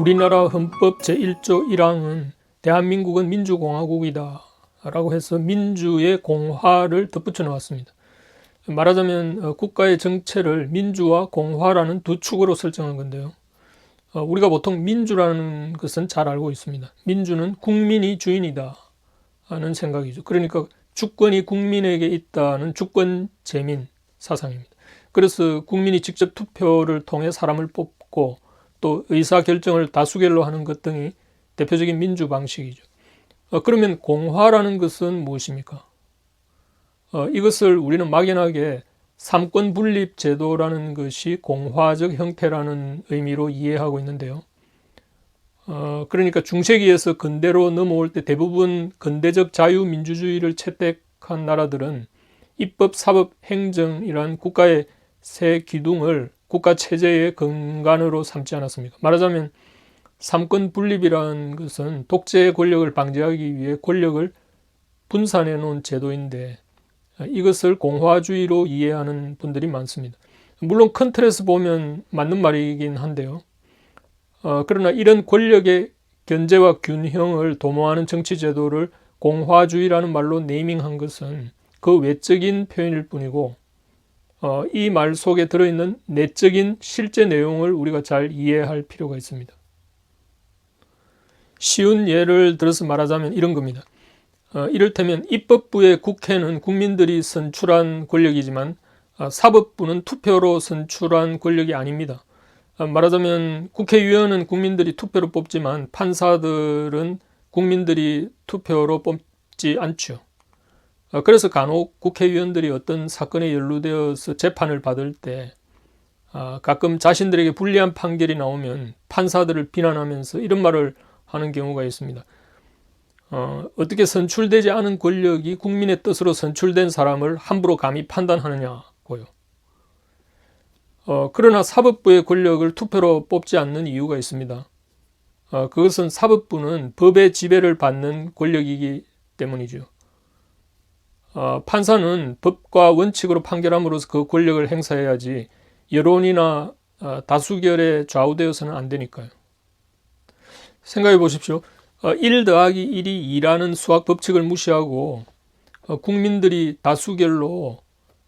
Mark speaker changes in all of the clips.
Speaker 1: 우리나라 헌법 제1조 1항은 대한민국은 민주공화국이다 라고 해서 민주의 공화를 덧붙여 놓았습니다. 말하자면 국가의 정체를 민주와 공화라는 두 축으로 설정한 건데요. 우리가 보통 민주라는 것은 잘 알고 있습니다. 민주는 국민이 주인이다 하는 생각이죠. 그러니까 주권이 국민에게 있다는 주권 재민 사상입니다. 그래서 국민이 직접 투표를 통해 사람을 뽑고 또 의사결정을 다수결로 하는 것 등이 대표적인 민주 방식이죠. 그러면 공화라는 것은 무엇입니까? 이것을 우리는 막연하게 삼권 분립 제도라는 것이 공화적 형태라는 의미로 이해하고 있는데요. 그러니까 중세기에서 근대로 넘어올 때 대부분 근대적 자유민주주의를 채택한 나라들은 입법, 사법, 행정이란 국가의 세 기둥을 국가 체제의 근간으로 삼지 않았습니까? 말하자면 삼권 분립이라는 것은 독재의 권력을 방지하기 위해 권력을 분산해 놓은 제도인데 이것을 공화주의로 이해하는 분들이 많습니다. 물론 큰 틀에서 보면 맞는 말이긴 한데요. 그러나 이런 권력의 견제와 균형을 도모하는 정치 제도를 공화주의라는 말로 네이밍한 것은 그 외적인 표현일 뿐이고 이 말 속에 들어있는 내적인 실제 내용을 우리가 잘 이해할 필요가 있습니다. 쉬운 예를 들어서 말하자면 이런 겁니다. 이를테면 입법부의 국회는 국민들이 선출한 권력이지만 사법부는 투표로 선출한 권력이 아닙니다. 말하자면 국회의원은 국민들이 투표로 뽑지만 판사들은 국민들이 투표로 뽑지 않죠. 그래서 간혹 국회의원들이 어떤 사건에 연루되어서 재판을 받을 때 가끔 자신들에게 불리한 판결이 나오면 판사들을 비난하면서 이런 말을 하는 경우가 있습니다. 어떻게 선출되지 않은 권력이 국민의 뜻으로 선출된 사람을 함부로 감히 판단하느냐고요. 그러나 사법부의 권력을 투표로 뽑지 않는 이유가 있습니다. 그것은 사법부는 법의 지배를 받는 권력이기 때문이죠. 판사는 법과 원칙으로 판결함으로써 그 권력을 행사해야지 여론이나 다수결에 좌우되어서는 안 되니까요. 생각해 보십시오. 1 더하기 1이 2라는 수학 법칙을 무시하고 국민들이 다수결로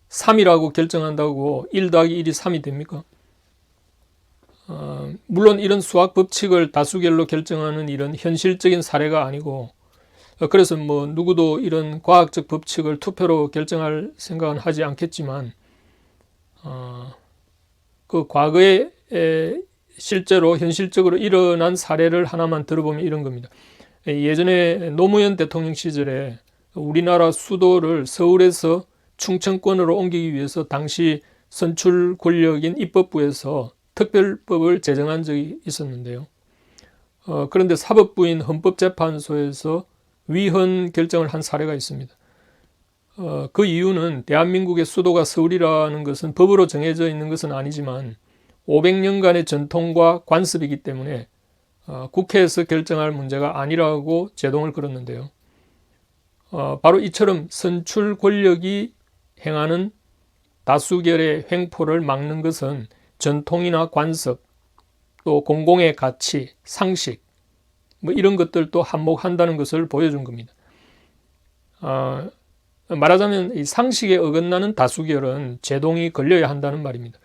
Speaker 1: 3이라고 결정한다고 1 더하기 1이 3이 됩니까? 물론 이런 수학 법칙을 다수결로 결정하는 이런 현실적인 사례가 아니고 그래서 누구도 이런 과학적 법칙을 투표로 결정할 생각은 하지 않겠지만 그 과거에 실제로 현실적으로 일어난 사례를 하나만 들어보면 이런 겁니다. 예전에 노무현 대통령 시절에 우리나라 수도를 서울에서 충청권으로 옮기기 위해서 당시 선출 권력인 입법부에서 특별법을 제정한 적이 있었는데요. 그런데 사법부인 헌법재판소에서 위헌 결정을 한 사례가 있습니다. 그 이유는 대한민국의 수도가 서울이라는 것은 법으로 정해져 있는 것은 아니지만 500년간의 전통과 관습이기 때문에 국회에서 결정할 문제가 아니라고 제동을 걸었는데요. 바로 이처럼 선출 권력이 행하는 다수결의 횡포를 막는 것은 전통이나 관습, 또 공공의 가치, 상식 이런 것들도 한몫한다는 것을 보여준 겁니다. 말하자면 이 상식에 어긋나는 다수결은 제동이 걸려야 한다는 말입니다.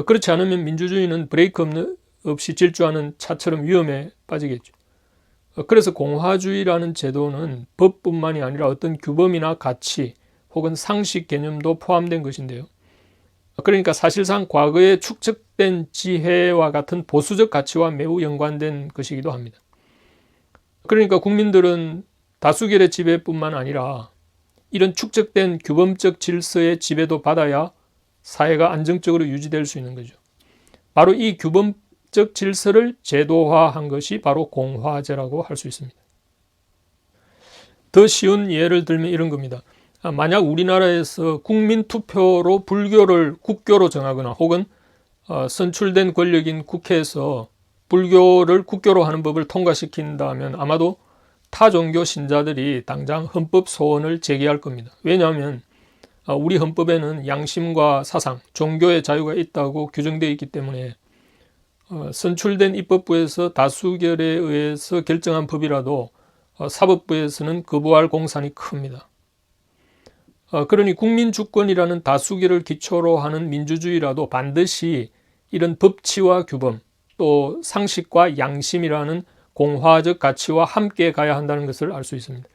Speaker 1: 그렇지 않으면 민주주의는 브레이크 없이 질주하는 차처럼 위험에 빠지겠죠. 그래서 공화주의라는 제도는 법뿐만이 아니라 어떤 규범이나 가치 혹은 상식 개념도 포함된 것인데요. 그러니까 사실상 과거에 축적된 지혜와 같은 보수적 가치와 매우 연관된 것이기도 합니다. 그러니까 국민들은 다수결의 지배뿐만 아니라 이런 축적된 규범적 질서의 지배도 받아야 사회가 안정적으로 유지될 수 있는 거죠. 바로 이 규범적 질서를 제도화한 것이 바로 공화제라고 할 수 있습니다. 더 쉬운 예를 들면 이런 겁니다. 만약 우리나라에서 국민투표로 불교를 국교로 정하거나 혹은 선출된 권력인 국회에서 불교를 국교로 하는 법을 통과시킨다면 아마도 타 종교 신자들이 당장 헌법 소원을 제기할 겁니다. 왜냐하면 우리 헌법에는 양심과 사상, 종교의 자유가 있다고 규정되어 있기 때문에 선출된 입법부에서 다수결에 의해서 결정한 법이라도 사법부에서는 거부할 공산이 큽니다. 그러니 국민주권이라는 다수결을 기초로 하는 민주주의라도 반드시 이런 법치와 규범, 또 상식과 양심이라는 공화적 가치와 함께 가야 한다는 것을 알 수 있습니다.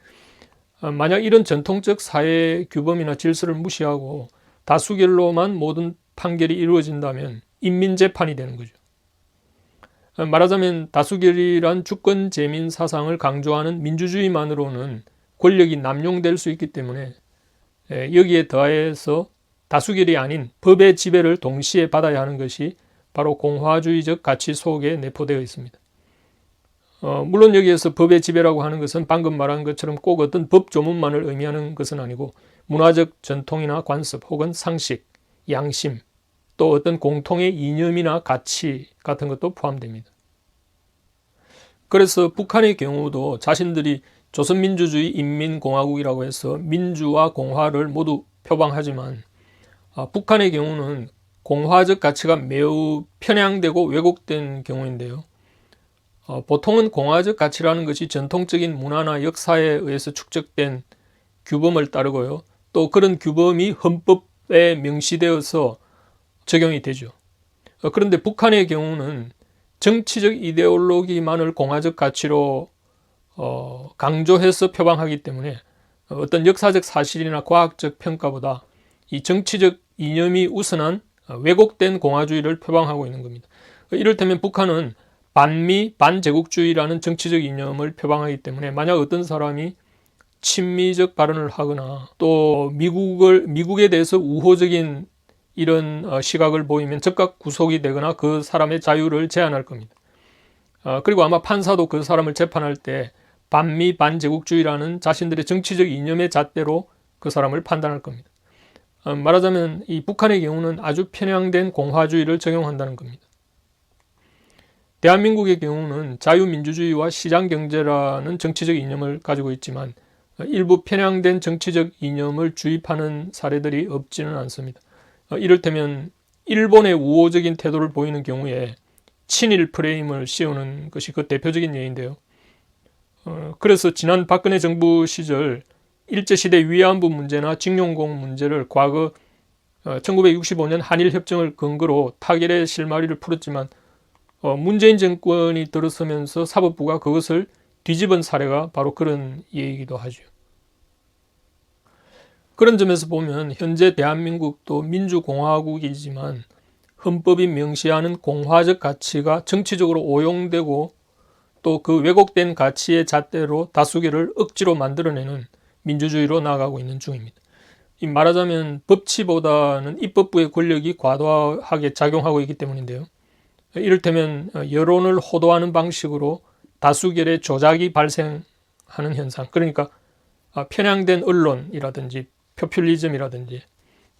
Speaker 1: 만약 이런 전통적 사회 규범이나 질서를 무시하고 다수결로만 모든 판결이 이루어진다면 인민재판이 되는 거죠. 말하자면 다수결이란 주권 재민 사상을 강조하는 민주주의만으로는 권력이 남용될 수 있기 때문에 여기에 더해서 다수결이 아닌 법의 지배를 동시에 받아야 하는 것이 바로 공화주의적 가치 속에 내포되어 있습니다. 물론 여기에서 법의 지배라고 하는 것은 방금 말한 것처럼 꼭 어떤 법 조문만을 의미하는 것은 아니고 문화적 전통이나 관습 혹은 상식, 양심, 또 어떤 공통의 이념이나 가치 같은 것도 포함됩니다. 그래서 북한의 경우도 자신들이 조선민주주의 인민공화국이라고 해서 민주와 공화를 모두 표방하지만 북한의 경우는 공화적 가치가 매우 편향되고 왜곡된 경우인데요. 보통은 공화적 가치라는 것이 전통적인 문화나 역사에 의해서 축적된 규범을 따르고요. 또 그런 규범이 헌법에 명시되어서 적용이 되죠. 그런데 북한의 경우는 정치적 이데올로기만을 공화적 가치로 강조해서 표방하기 때문에 어떤 역사적 사실이나 과학적 평가보다 이 정치적 이념이 우선한 왜곡된 공화주의를 표방하고 있는 겁니다. 이를테면 북한은 반미 반제국주의라는 정치적 이념을 표방하기 때문에 만약 어떤 사람이 친미적 발언을 하거나 또 미국에 대해서 우호적인 이런 시각을 보이면 즉각 구속이 되거나 그 사람의 자유를 제한할 겁니다. 그리고 아마 판사도 그 사람을 재판할 때 반미 반제국주의라는 자신들의 정치적 이념의 잣대로 그 사람을 판단할 겁니다. 말하자면 이 북한의 경우는 아주 편향된 공화주의를 적용한다는 겁니다. 대한민국의 경우는 자유민주주의와 시장경제라는 정치적 이념을 가지고 있지만 일부 편향된 정치적 이념을 주입하는 사례들이 없지는 않습니다. 이를테면 일본의 우호적인 태도를 보이는 경우에 친일 프레임을 씌우는 것이 그 대표적인 예인데요. 그래서 지난 박근혜 정부 시절 일제시대 위안부 문제나 징용공 문제를 과거 1965년 한일협정을 근거로 타결의 실마리를 풀었지만 문재인 정권이 들어서면서 사법부가 그것을 뒤집은 사례가 바로 그런 예이기도 하죠. 그런 점에서 보면 현재 대한민국도 민주공화국이지만 헌법이 명시하는 공화적 가치가 정치적으로 오용되고 또 그 왜곡된 가치의 잣대로 다수결을 억지로 만들어내는 민주주의로 나아가고 있는 중입니다. 말하자면 법치보다는 입법부의 권력이 과도하게 작용하고 있기 때문인데요. 이를테면 여론을 호도하는 방식으로 다수결의 조작이 발생하는 현상, 그러니까 편향된 언론이라든지 포퓰리즘이라든지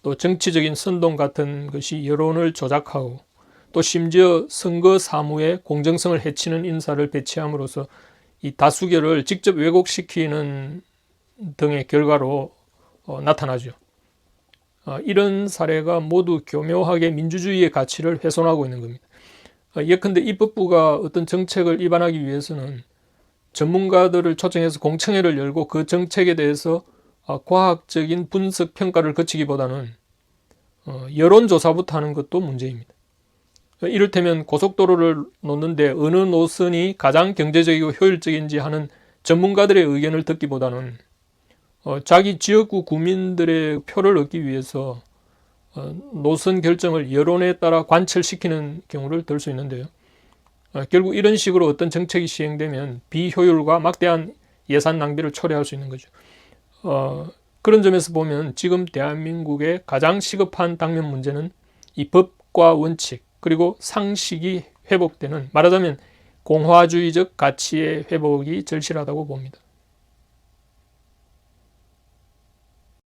Speaker 1: 또 정치적인 선동 같은 것이 여론을 조작하고 또 심지어 선거 사무의 공정성을 해치는 인사를 배치함으로써 이 다수결을 직접 왜곡시키는 등의 결과로 나타나죠. 이런 사례가 모두 교묘하게 민주주의의 가치를 훼손하고 있는 겁니다. 예컨대 입법부가 어떤 정책을 입안하기 위해서는 전문가들을 초청해서 공청회를 열고 그 정책에 대해서 과학적인 분석 평가를 거치기보다는 여론조사부터 하는 것도 문제입니다. 이를테면 고속도로를 놓는데 어느 노선이 가장 경제적이고 효율적인지 하는 전문가들의 의견을 듣기보다는 자기 지역구 구민들의 표를 얻기 위해서 노선 결정을 여론에 따라 관철시키는 경우를 들 수 있는데요. 결국 이런 식으로 어떤 정책이 시행되면 비효율과 막대한 예산 낭비를 초래할 수 있는 거죠. 그런 점에서 보면 지금 대한민국의 가장 시급한 당면 문제는 이 법과 원칙 그리고 상식이 회복되는, 말하자면 공화주의적 가치의 회복이 절실하다고 봅니다.